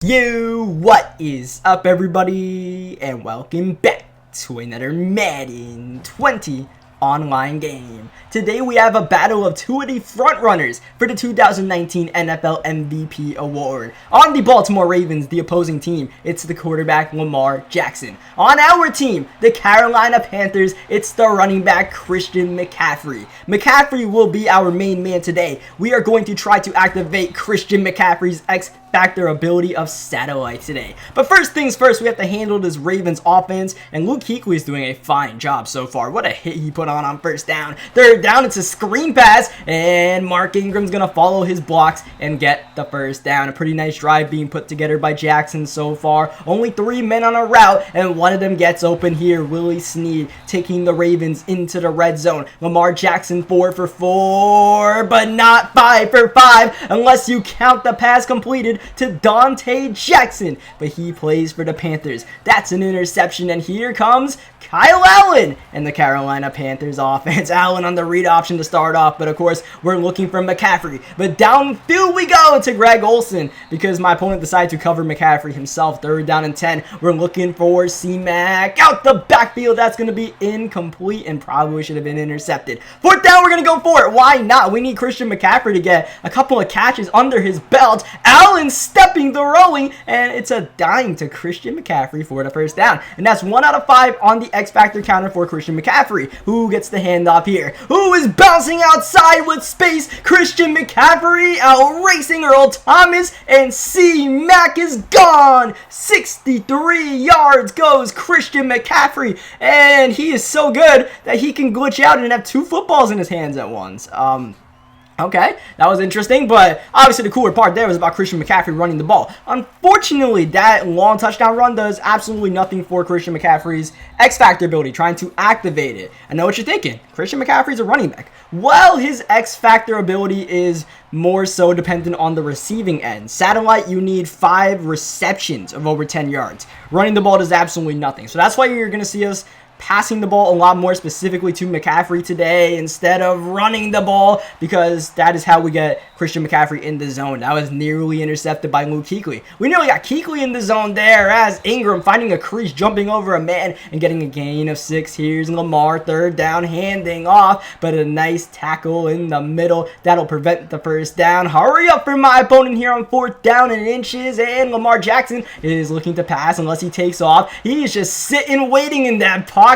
What is up, everybody, and welcome back to another Madden 20 online game. Today we have a battle of two of the frontrunners for the 2019 NFL MVP award. On the Baltimore Ravens, the opposing team, it's the quarterback Lamar Jackson. On our team, the Carolina Panthers, it's the running back Christian McCaffrey. McCaffrey will be our main man today. We are going to try to activate Christian McCaffrey's X-Factor ability of satellite today. But first things first, we have to handle this Ravens offense, and Luke Kuechly is doing a fine job so far. What a hit he put on first down. Third down, it's a screen pass, and Mark Ingram's gonna follow his blocks and get the first down. A pretty nice drive being put together by Jackson so far. Only 3 men on a route, and one of them gets open here. Willie Snead taking the Ravens into the red zone. Lamar Jackson 4 for 4, but not 5 for 5 unless you count the pass completed to Dante Jackson, but he plays for the Panthers. That's an interception, and here comes Kyle Allen and the Carolina Panthers offense. Allen on the read option to start off, but of course we're looking for McCaffrey. But downfield we go to Greg Olsen because my opponent decided to cover McCaffrey himself. Third down and 10. We're looking for C-Mac out the backfield. That's going to be incomplete and probably should have been intercepted. Fourth down, we're going to go for it. Why not? We need Christian McCaffrey to get a couple of catches under his belt. Allen stepping, throwing, and it's a dime to Christian McCaffrey for the first down. And that's 1 out of 5 on the X-Factor counter for Christian McCaffrey, who gets the handoff here. Who is bouncing outside with space? Christian McCaffrey out racing Earl Thomas, and C-Mac is gone. 63 yards goes Christian McCaffrey, and he is so good that he can glitch out and have 2 footballs in his hands at once. Okay, that was interesting, but obviously the cooler part there was about Christian McCaffrey running the ball. Unfortunately, that long touchdown run does absolutely nothing for Christian McCaffrey's X-Factor ability, trying to activate it. I know what you're thinking. Christian McCaffrey's a running back. Well, his X-Factor ability is more so dependent on the receiving end. Satellite, you need 5 receptions of over 10 yards. Running the ball does absolutely nothing. So that's why you're going to see us passing the ball a lot more specifically to McCaffrey today instead of running the ball, because that is how we get Christian McCaffrey in the zone. That was nearly intercepted by Luke Kuechly. We nearly got Kuechly in the zone there as Ingram finding a crease, jumping over a man and getting a gain of 6. Here's Lamar, third down, handing off, but a nice tackle in the middle. That'll prevent the first down. Hurry up for my opponent here on 4th down and inches, and Lamar Jackson is looking to pass unless he takes off. He's just sitting, waiting in that pocket,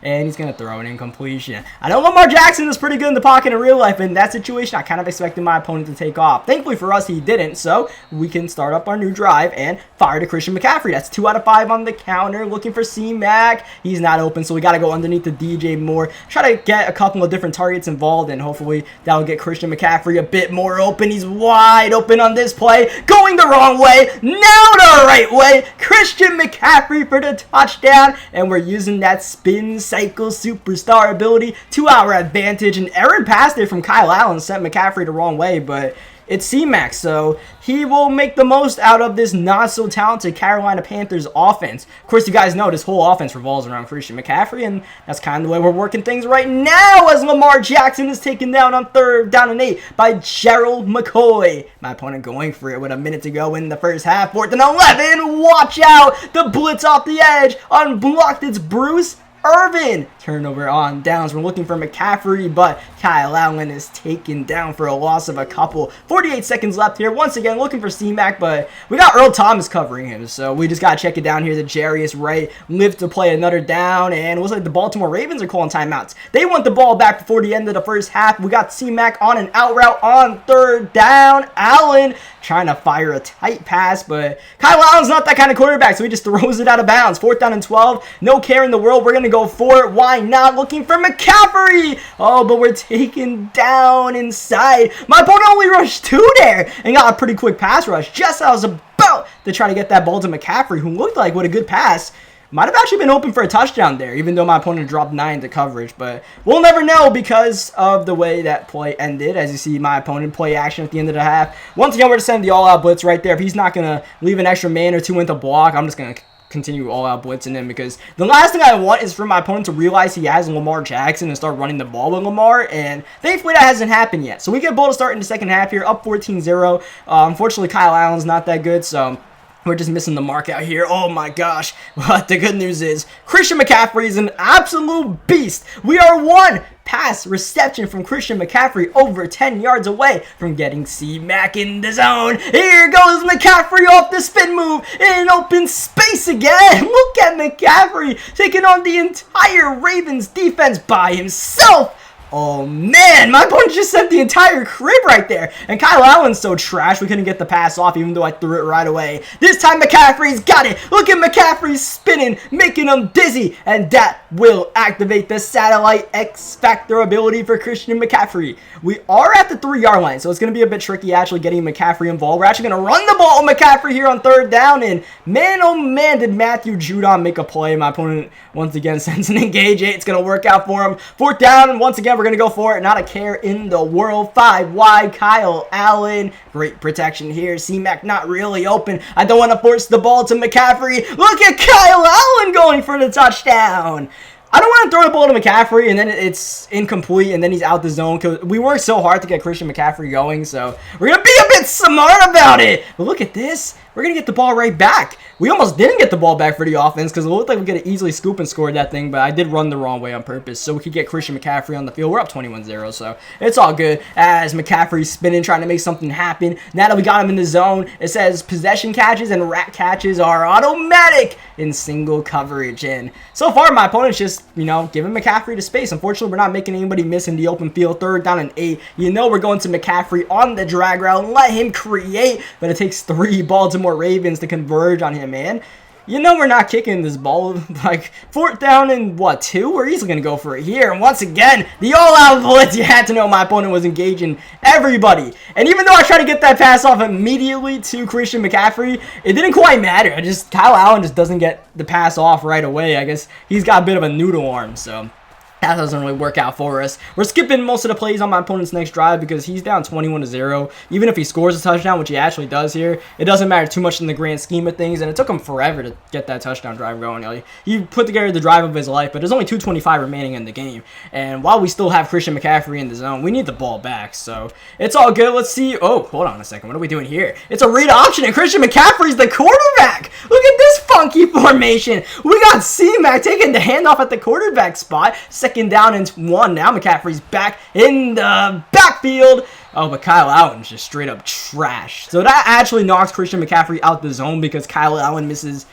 and he's going to throw an incompletion. I know Lamar Jackson is pretty good in the pocket in real life. In that situation, I kind of expected my opponent to take off. Thankfully for us, he didn't, so we can start up our new drive and fire to Christian McCaffrey. That's 2 out of 5 on the counter. Looking for C-Mac. He's not open, so we got to go underneath the DJ Moore. Try to get a couple of different targets involved, and hopefully that'll get Christian McCaffrey a bit more open. He's wide open on this play. Going the wrong way. Now the right way. Christian McCaffrey for the touchdown, and we're using that spin cycle superstar ability to our advantage. An errant pass there from Kyle Allen sent McCaffrey the wrong way, but it's C-Mac, so he will make the most out of this not so talented Carolina Panthers offense. Of course, you guys know this whole offense revolves around Christian McCaffrey, and that's kind of the way we're working things right now as Lamar Jackson is taken down on 3rd down and 8 by Gerald McCoy. My opponent going for it with a minute to go in the first half. 4th and 11. Watch out. The blitz off the edge. Unblocked. It's Bruce Irvin. Turnover on downs. We're looking for McCaffrey, but Kyle Allen is taken down for a loss of a couple. 48 seconds left here. Once again, looking for C-Mac, but we got Earl Thomas covering him, so we just got to check it down here. The Jarius Wright lived to play another down, and it looks like the Baltimore Ravens are calling timeouts. They want the ball back before the end of the first half. We got C-Mac on an out route on 3rd down. Allen trying to fire a tight pass, but Kyle Allen's not that kind of quarterback, so he just throws it out of bounds. 4th down and 12. No care in the world. We're going to go for it. Why not? Looking for McCaffrey. Oh, but we're taken down inside. My opponent only rushed 2 there and got a pretty quick pass rush just as I was about to try to get that ball to McCaffrey, who looked like with a good pass might have actually been open for a touchdown there, even though my opponent dropped 9 to coverage. But we'll never know because of the way that play ended. As you see, my opponent play action at the end of the half. Once again, we're going to send the all-out blitz right there. If he's not going to leave an extra man or 2 in the block, I'm just going to continue all-out blitzing him, because the last thing I want is for my opponent to realize he has Lamar Jackson and start running the ball with Lamar, and thankfully that hasn't happened yet. So we get a ball to start in the second half here, up 14-0. Unfortunately, Kyle Allen's not that good, so We're just missing the mark out here. Oh my gosh. But the good news is Christian McCaffrey is an absolute beast. We are one pass reception from Christian McCaffrey, over 10 yards away from getting C-Mac in the zone. Here goes McCaffrey off the spin move in open space again. Look at McCaffrey taking on the entire Ravens defense by himself. Oh man, my opponent just sent the entire crib right there. And Kyle Allen's so trash, we couldn't get the pass off even though I threw it right away. This time McCaffrey's got it. Look at McCaffrey spinning, making him dizzy. And that will activate the satellite X Factor ability for Christian McCaffrey. We are at the 3-yard line, so it's going to be a bit tricky actually getting McCaffrey involved. We're actually going to run the ball with McCaffrey here on 3rd down. And man, oh man, did Matthew Judon make a play. My opponent once again sends an engage. It's going to work out for him. 4th down, and once again, we're going to go for it. Not a care in the world. 5 wide. Kyle Allen. Great protection here. C-Mac not really open. I don't want to force the ball to McCaffrey. Look at Kyle Allen going for the touchdown. I don't want to throw the ball to McCaffrey and then it's incomplete and then he's out the zone because we worked so hard to get Christian McCaffrey going, so we're going to be a bit smart about it. But look at this. We're going to get the ball right back. We almost didn't get the ball back for the offense because it looked like we could have easily scoop and scored that thing, but I did run the wrong way on purpose so we could get Christian McCaffrey on the field. We're up 21-0, so it's all good as McCaffrey's spinning, trying to make something happen. Now that we got him in the zone, it says possession catches and rat catches are automatic in single coverage. And so far, my opponent's just, giving McCaffrey the space. Unfortunately, we're not making anybody miss in the open field. 3rd down and 8. We're going to McCaffrey on the drag route. Let him create, but it takes 3 Baltimore Ravens to converge on him, man. We're not kicking this ball. Like, 4th down and, 2? We're easily going to go for it here. And once again, the all-out blitz. You had to know my opponent was engaging everybody. And even though I tried to get that pass off immediately to Christian McCaffrey, it didn't quite matter. Kyle Allen just doesn't get the pass off right away. I guess he's got a bit of a noodle arm, so that doesn't really work out for us. We're skipping most of the plays on my opponent's next drive because he's down 21-0. Even if he scores a touchdown, which he actually does here, it doesn't matter too much in the grand scheme of things, and it took him forever to get that touchdown drive going. He put together the drive of his life, but there's only 2:25 remaining in the game, and while we still have Christian McCaffrey in the zone, we need the ball back, so it's all good. Let's see. Oh, hold on a second. What are we doing here? It's a read option, and Christian McCaffrey's the quarterback. Look at this funky formation. We got C-Mac taking the handoff at the quarterback spot. 2nd down and 1. Now McCaffrey's back in the backfield. Oh, but Kyle Allen's just straight up trash. So that actually knocks Christian McCaffrey out the zone because Kyle Allen misses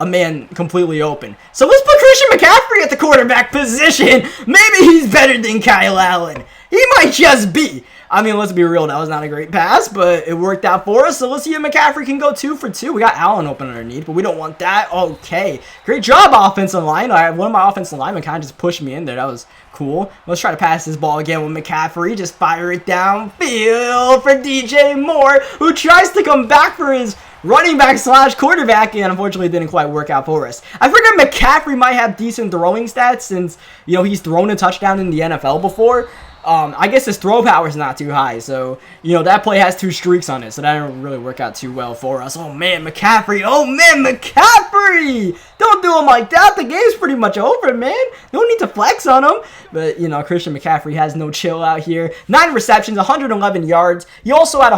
a man completely open. So let's put Christian McCaffrey at the quarterback position. Maybe he's better than Kyle Allen. He might just be. Let's be real. That was not a great pass, but it worked out for us. So let's see if McCaffrey can go 2 for 2. We got Allen open underneath, but we don't want that. Okay. Great job, offensive line. One of my offensive linemen kind of just pushed me in there. That was cool. Let's try to pass this ball again with McCaffrey. Just fire it downfield for DJ Moore, who tries to come back for his running back / quarterback, and unfortunately it didn't quite work out for us. I figured McCaffrey might have decent throwing stats since, he's thrown a touchdown in the NFL before. I guess his throw power is not too high, so, that play has 2 streaks on it, so that didn't really work out too well for us. Oh, man, McCaffrey. Oh, man, McCaffrey. Don't do him like that. The game's pretty much over, man. No need to flex on him. But, Christian McCaffrey has no chill out here. 9 receptions, 111 yards. He also had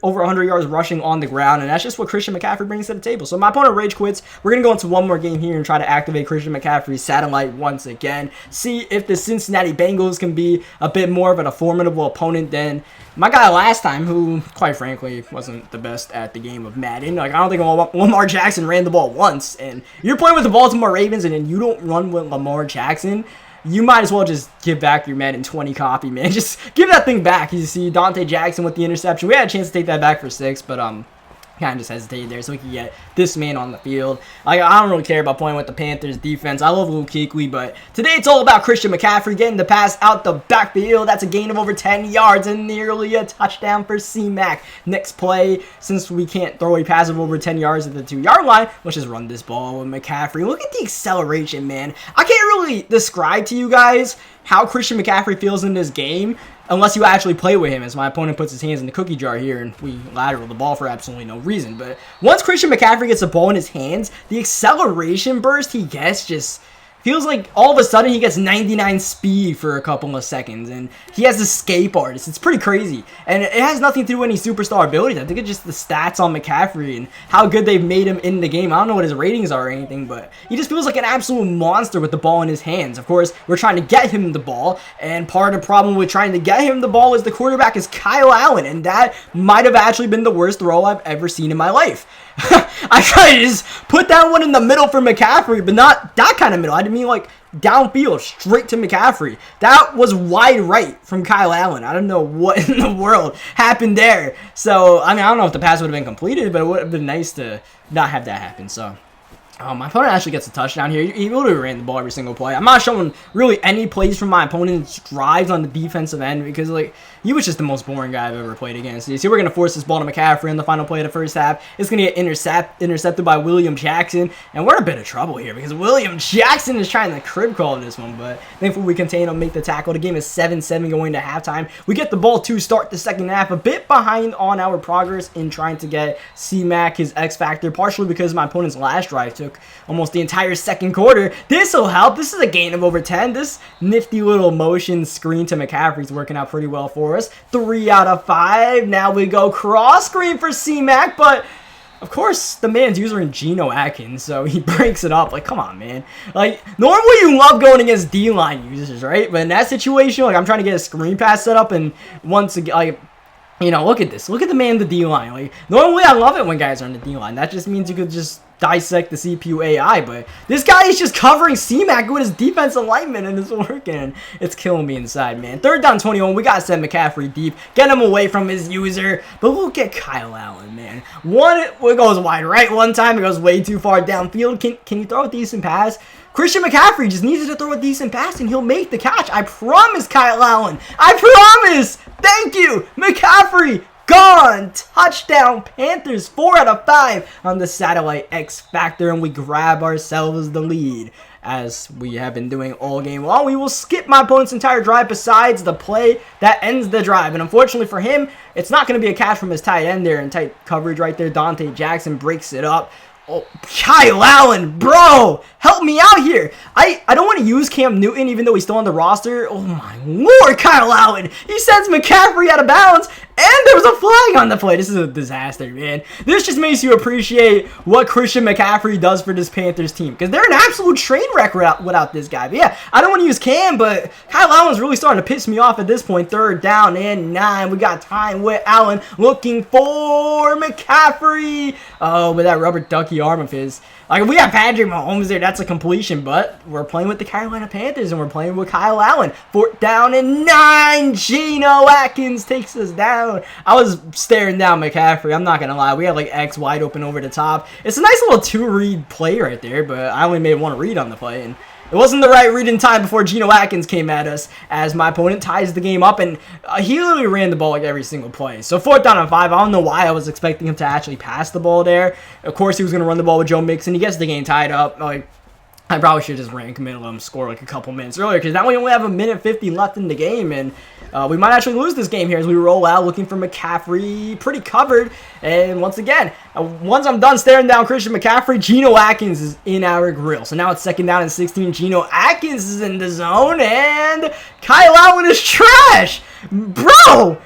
over 100 yards rushing on the ground, and that's just what Christian McCaffrey brings to the table. So my opponent rage quits. We're going to go into one more game here and try to activate Christian McCaffrey's satellite once again. See if the Cincinnati Bengals can be a bit more of a formidable opponent than my guy last time, who, quite frankly, wasn't the best at the game of Madden. I don't think Lamar Jackson ran the ball once, and you're playing with the Baltimore Ravens, and then you don't run with Lamar Jackson. You might as well just give back your Madden 20 copy, man. Just give that thing back. You see Dante Jackson with the interception. We had a chance to take that back for 6, but kind of just hesitated there so we could get this man on the field. I don't really care about playing with the Panthers defense. I love Luke Kuechly, but today it's all about Christian McCaffrey getting the pass out the backfield. That's a gain of over 10 yards and nearly a touchdown for C-Mac. Next play, since we can't throw a pass of over 10 yards at the 2-yard line, let's just run this ball with McCaffrey. Look at the acceleration, man. I can't really describe to you guys how Christian McCaffrey feels in this game unless you actually play with him, as my opponent puts his hands in the cookie jar here and we lateral the ball for absolutely no reason. But once Christian McCaffrey gets the ball in his hands, the acceleration burst he gets just Feels like all of a sudden he gets 99 speed for a couple of seconds, and he has escape artist. It's pretty crazy, and it has nothing to do with any superstar abilities. I think it's just the stats on McCaffrey and how good they've made him in the game. I don't know what his ratings are or anything, but he just feels like an absolute monster with the ball in his hands. Of course, we're trying to get him the ball, and part of the problem with trying to get him the ball is the quarterback is Kyle Allen, and that might have actually been the worst throw I've ever seen in my life. I tried to just put that one in the middle for McCaffrey, but not that kind of middle. I didn't mean like downfield, straight to McCaffrey. That was wide right from Kyle Allen. I don't know what in the world happened there. So, I mean, I don't know if the pass would have been completed, but it would have been nice to not have that happen. So, my opponent actually gets a touchdown here. He literally ran the ball every single play. I'm not showing really any plays from my opponent's drives on the defensive end because, like, he was just the most boring guy I've ever played against. You see, we're going to force this ball to McCaffrey in the final play of the first half. It's going to get intercepted by William Jackson, and we're in a bit of trouble here because William Jackson is trying to crib call this one, but thankfully we contain him, make the tackle. The game is 7-7 going to halftime. We get the ball to start the second half, a bit behind on our progress in trying to get C-Mac his X Factor, partially because my opponent's last drive took almost the entire second quarter. This will help. This is a gain of over 10. This nifty little motion screen to McCaffrey is working out pretty well for us. 3 out of 5. Now we go cross screen for C-Mac, but of course the man's using Geno Atkins, so he breaks it up. Like, come on, man. Like, normally you love going against D-line users, right? But in that situation, like, I'm trying to get a screen pass set up, and once again, like, you know, look at this. Look at the man in the D-line. Like, normally I love it when guys are in the D-line. That just means you could just dissect the CPU AI, but this guy is just covering C-Mac with his defensive lineman, and it's working. It's killing me inside, man. 3rd down 21. We gotta send McCaffrey deep, get him away from his user, but we'll get Kyle Allen, man. It goes wide right one time. It goes way too far downfield. Can you throw a decent pass? Christian McCaffrey just needs to throw a decent pass, and he'll make the catch. I promise, Kyle Allen. I promise. Thank you, McCaffrey. Gone! Touchdown Panthers, 4 out of 5 on the satellite X Factor, and we grab ourselves the lead as we have been doing all game long. We will skip my opponent's entire drive besides the play that ends the drive, and unfortunately for him, it's not going to be a catch from his tight end there in tight coverage right there. Dante Jackson breaks it up. Oh, Kyle Allen, bro, help me out here. I don't want to use Cam Newton even though he's still on the roster. Oh my lord, Kyle Allen. He sends McCaffrey out of bounds, and there was a flag on the play. This is a disaster, man. This just makes you appreciate what Christian McCaffrey does for this Panthers team, because they're an absolute train wreck without this guy. But yeah, I don't want to use Cam, but Kyle Allen's really starting to piss me off at this point. 3rd down and 9. We got time with Allen looking for McCaffrey. Oh, with that rubber ducky arm of his. Like, if we have Patrick Mahomes there, that's a completion, but we're playing with the Carolina Panthers, and we're playing with Kyle Allen. 4th down and 9. Geno Atkins takes us down. I was staring down McCaffrey. I'm not going to lie. We had, like, X wide open over the top. It's a nice little 2-read play right there, but I only made 1 read on the play, and it wasn't the right read in time before Geno Atkins came at us as my opponent ties the game up, and he literally ran the ball like every single play. So 4th down and 5. I don't know why I was expecting him to actually pass the ball there. Of course, he was going to run the ball with Joe Mixon. He gets the game tied up. Like, I probably should have just ran commit and let him score like a couple minutes earlier, because now we only have 1:50 left in the game, and we might actually lose this game here as we roll out looking for McCaffrey, pretty covered. And once again, once I'm done staring down Christian McCaffrey, Geno Atkins is in our grill. So now it's 2nd down and 16. Geno Atkins is in the zone, and Kyle Allen is trash, bro.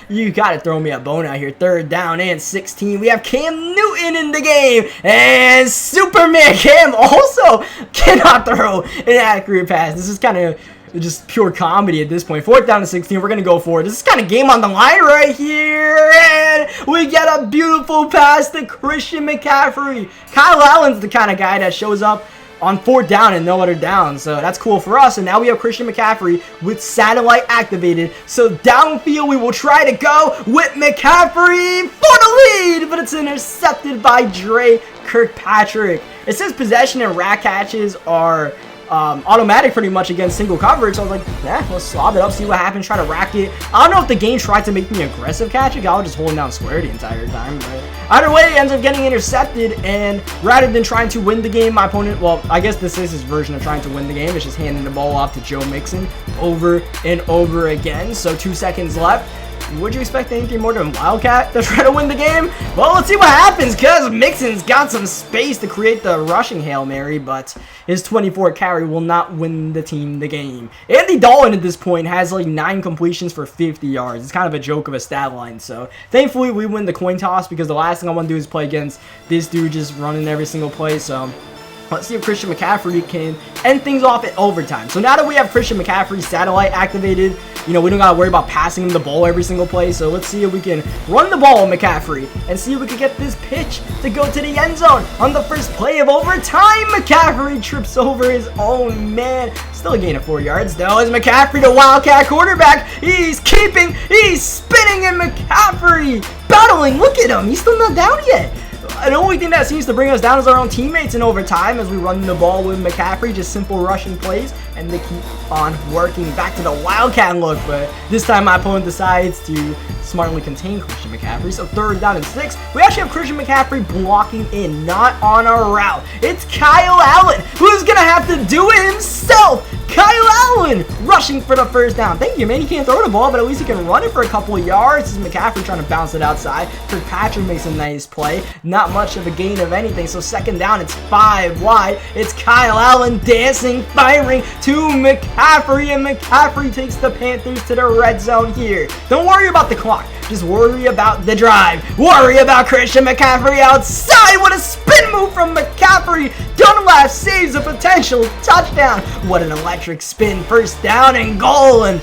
You gotta throw me a bone out here. 3rd down and 16. We have Cam Newton in the game, and Superman Cam also cannot throw an accurate pass. This is kind of just pure comedy at this point. 4th down and 16. We're gonna go for it. This is kind of game on the line right here, and we get a beautiful pass to Christian McCaffrey. Kyle Allen's the kind of guy that shows up on 4th down and no other down, so that's cool for us. And now we have Christian McCaffrey with satellite activated, so downfield we will try to go with McCaffrey for the lead, but it's intercepted by Dre Kirkpatrick. It says possession and rack catches are automatic pretty much against single coverage, so I was like, yeah, let's slob it up, see what happens, try to rack it. I don't know if the game tried to make me aggressive catching. I was just holding down square the entire time, but either way, it ends up getting intercepted, and rather than trying to win the game, my opponent, well, I guess this is his version of trying to win the game, it's just handing the ball off to Joe Mixon over and over again. So 2 seconds left. Would you expect anything more than Wildcat to try to win the game? Well, let's see what happens, because Mixon's got some space to create the rushing Hail Mary, but his 24 carry will not win the team the game. Andy Dalton at this point has like 9 completions for 50 yards. It's kind of a joke of a stat line, so thankfully we win the coin toss, because the last thing I want to do is play against this dude just running every single play, so let's see if Christian McCaffrey can end things off at overtime. So now that we have Christian McCaffrey's satellite activated, you know, we don't got to worry about passing him the ball every single play. So let's see if we can run the ball, McCaffrey, and see if we can get this pitch to go to the end zone on the first play of overtime. McCaffrey trips over his own man. Still a gain of 4 yards, though, as McCaffrey, the Wildcat quarterback, he's spinning, and McCaffrey battling. Look at him. He's still not down yet. The only thing that seems to bring us down is our own teammates in overtime as we run the ball with McCaffrey, just simple rushing plays, and they keep on working back to the Wildcat look, but this time my opponent decides to smartly contain Christian McCaffrey. So 3rd down and 6. We actually have Christian McCaffrey blocking in, not on a route. It's Kyle Allen who's going to have to do it himself. Kyle Allen rushing for the 1st down. Thank you, man. He can't throw the ball, but at least he can run it for a couple of yards. This is McCaffrey trying to bounce it outside. Kirkpatrick makes a nice play. Not much of a gain of anything. So 2nd down, it's 5 wide. It's Kyle Allen dancing, firing to McCaffrey, and McCaffrey takes the Panthers to the red zone here. Don't worry about the clock. Just worry about the drive. Worry about Christian McCaffrey outside. What a spin move from McCaffrey. Dunlap saves a potential touchdown. What an electric spin. 1st down and goal. And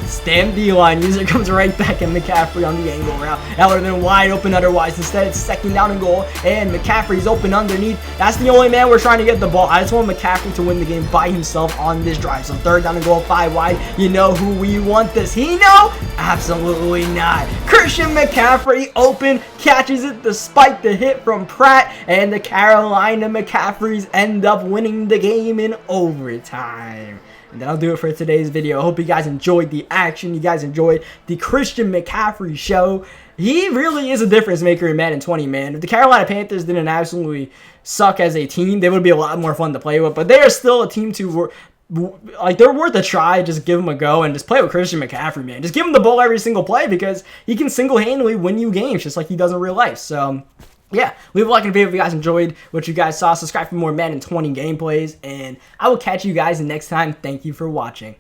this damn D-line user comes right back at McCaffrey on the angle route. That would have been wide open otherwise. Instead, it's 2nd down and goal, and McCaffrey's open underneath. That's the only man we're trying to get the ball. I just want McCaffrey to win the game by himself on this drive. So 3rd down and goal, 5 wide. You know who we want. Does he know? Absolutely not. Christian McCaffrey open, catches it despite the hit from Pratt, and the Carolina McCaffreys end up winning the game in overtime. And that'll do it for today's video. I hope you guys enjoyed the action. You guys enjoyed the Christian McCaffrey show. He really is a difference maker in Madden 20, man. If the Carolina Panthers didn't absolutely suck as a team, they would be a lot more fun to play with. But they are still a team to, like, they're worth a try. Just give them a go and just play with Christian McCaffrey, man. Just give him the ball every single play, because he can single-handedly win you games just like he does in real life. So yeah, leave a like and a video if you guys enjoyed what you guys saw. Subscribe for more Madden 20 gameplays, and I will catch you guys next time. Thank you for watching.